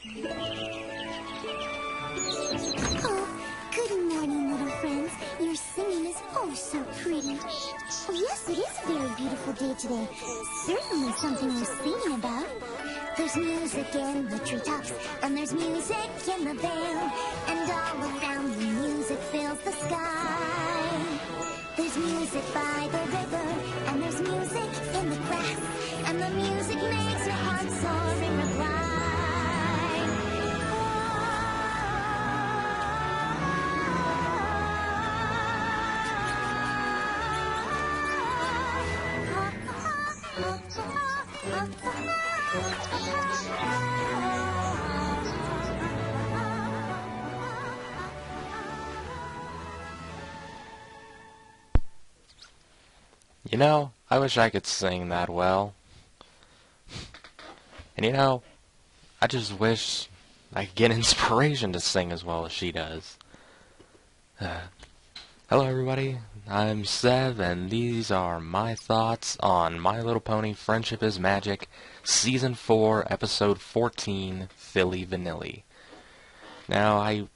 Oh, good morning, little friends. Your singing is oh so pretty. Oh, yes, it is a very beautiful day today. Certainly something worth singing about. There's music in the treetops, and there's music in the vale, and all around the music fills the sky. There's music by the river, and there's music in the grass, and the music makes your heart soar in reply. You know, I wish I could sing that well. And you know, I just wish I could get inspiration to sing as well as she does. Hello everybody, I'm Sev, and these are my thoughts on My Little Pony Friendship is Magic, Season 4, Episode 14, Filli Vanilli. Now, I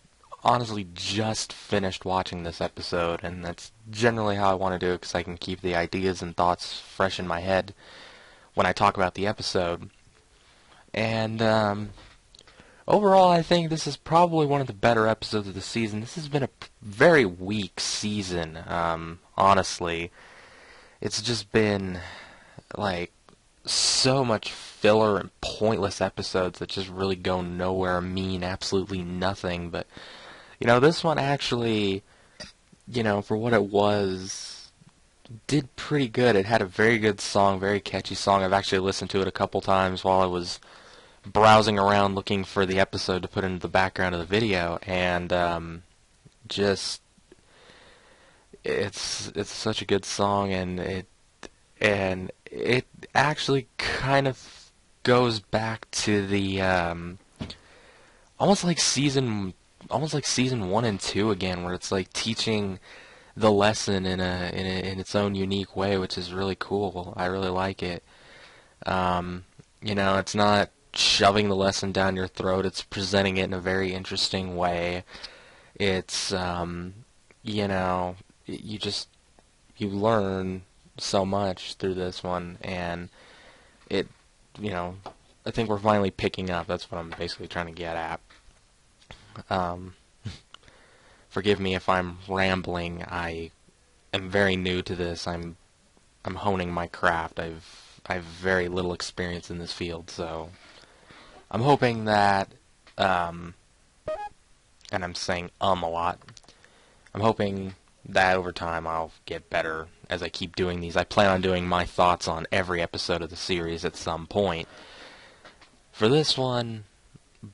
honestly just finished watching this episode, and that's generally how I want to do it because I can keep the ideas and thoughts fresh in my head when I talk about the episode. And overall, I think this is probably one of the better episodes of the season. This has been a very weak season, honestly. It's just been, like, so much filler and pointless episodes that just really go nowhere, mean absolutely nothing. But, you know, this one actually, you know, for what it was, did pretty good. It had a very good song, very catchy song. I've actually listened to it a couple times while I was browsing around looking for the episode to put into the background of the video, and just it's such a good song, and it actually kind of goes back to the almost like season 1 and 2 again, where it's like teaching the lesson in its own unique way, which is really cool. I really like it. You know, it's not shoving the lesson down your throat. It's presenting it in a very interesting way. It's, you know, you learn so much through this one, and it, you know, I think we're finally picking up. That's what I'm basically trying to get at. Forgive me if I'm rambling. I am very new to this. I'm honing my craft. I have very little experience in this field, so I'm hoping that, and I'm saying a lot, I'm hoping that over time I'll get better as I keep doing these. I plan on doing my thoughts on every episode of the series at some point. For this one,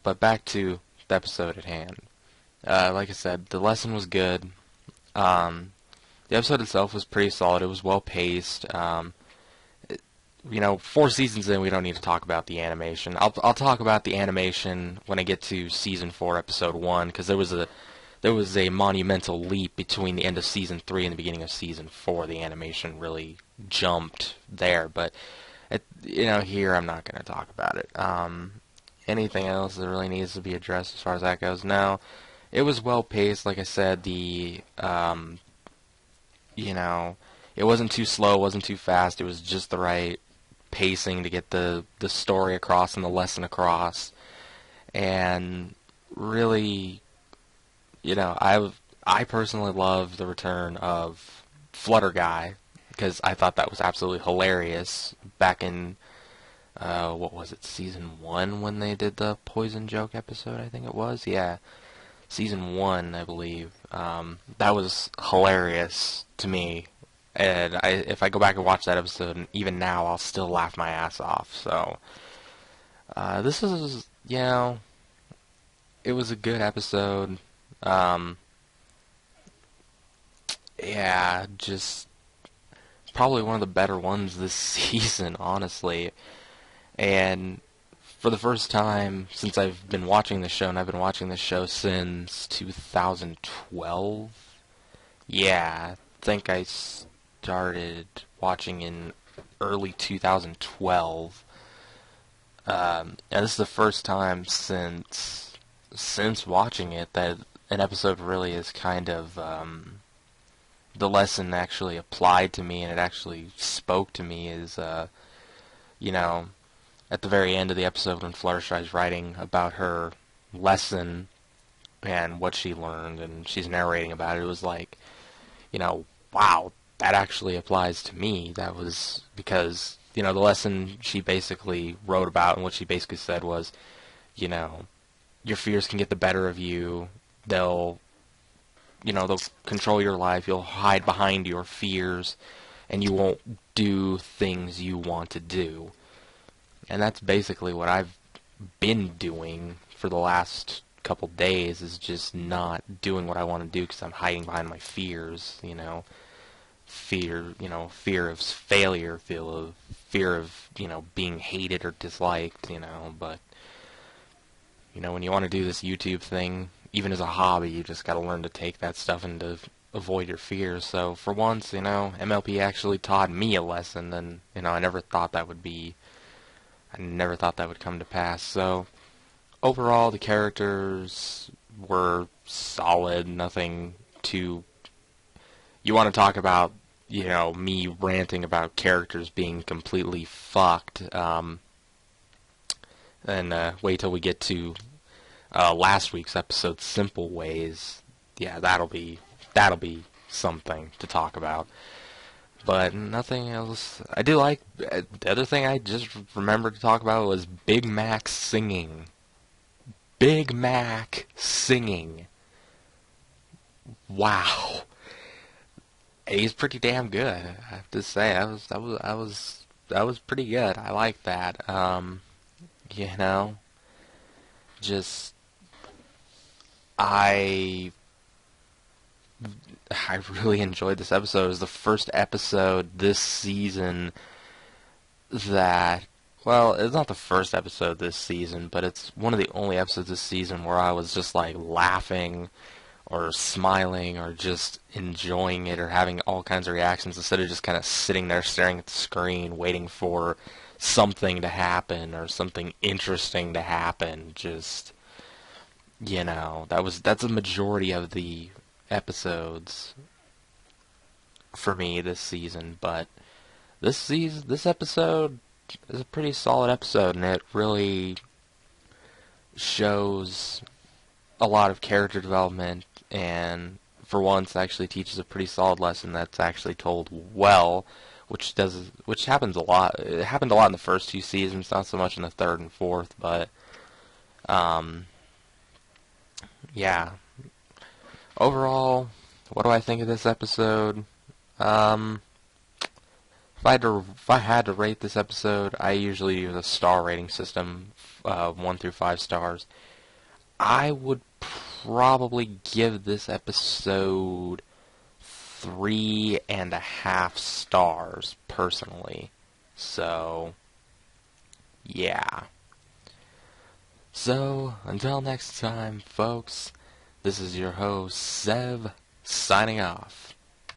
but back to the episode at hand. Like I said, the lesson was good. The episode itself was pretty solid. It was well paced. You know, 4 seasons in, we don't need to talk about the animation. I'll talk about the animation when I get to Season 4, Episode 1, because there was a monumental leap between the end of Season 3 and the beginning of Season 4. The animation really jumped there, but, you know, here I'm not going to talk about it. Anything else that really needs to be addressed as far as that goes? No. It was well paced, like I said. You know, it wasn't too slow, it wasn't too fast. It was just the right pacing to get the story across and the lesson across. And really, you know, I personally love the return of Flutter Guy, because I thought that was absolutely hilarious back in what was it, Season 1, when they did the Poison Joke episode, I think it was? Yeah, Season 1, I believe. That was hilarious to me. And if I go back and watch that episode, even now, I'll still laugh my ass off. So, this is, you know, it was a good episode. Yeah, just probably one of the better ones this season, honestly. And for the first time since I've been watching this show, and I've been watching this show since 2012. Yeah, I think I started watching in early 2012. And this is the first time since watching it that an episode really is kind of the lesson actually applied to me and it actually spoke to me. Is you know, at the very end of the episode when Fluttershy's writing about her lesson and what she learned, and she's narrating about it, it was like, wow, that actually applies to me. That was because, the lesson she basically wrote about and what she basically said was, your fears can get the better of you. They'll control your life. You'll hide behind your fears, and you won't do things you want to do. And that's basically what I've been doing for the last couple days, is just not doing what I want to do because I'm hiding behind my fears, fear of failure, fear of, being hated or disliked, but, when you want to do this YouTube thing, even as a hobby, you just got to learn to take that stuff and to avoid your fears. So for once, MLP actually taught me a lesson, and, I never thought that would come to pass. So overall, the characters were solid. Nothing too... You want to talk about, me ranting about characters being completely fucked, and wait till we get to last week's episode, Simple Ways. Yeah, that'll be something to talk about. But nothing else. I do like... The other thing I just remembered to talk about was Big Mac singing. Big Mac singing. Wow. He's pretty damn good, I have to say. That was pretty good. I like that. Just I really enjoyed this episode. It was the first episode this season that... Well, it's not the first episode this season, but it's one of the only episodes this season where I was just, like, laughing or smiling or just enjoying it or having all kinds of reactions instead of just kind of sitting there staring at the screen waiting for something to happen or something interesting to happen. Just, that's a majority of the episodes for me this season, but this episode is a pretty solid episode, and it really shows a lot of character development, and for once actually teaches a pretty solid lesson that's actually told well, which happens a lot. It happened a lot in the first two seasons, not so much in the third and fourth, but yeah. Overall, what do I think of this episode? If I had to rate this episode, I usually use a star rating system, 1 through 5 stars. I would probably give this episode 3.5 stars, personally. So, yeah. So, until next time, folks, this is your host, Sev, signing off.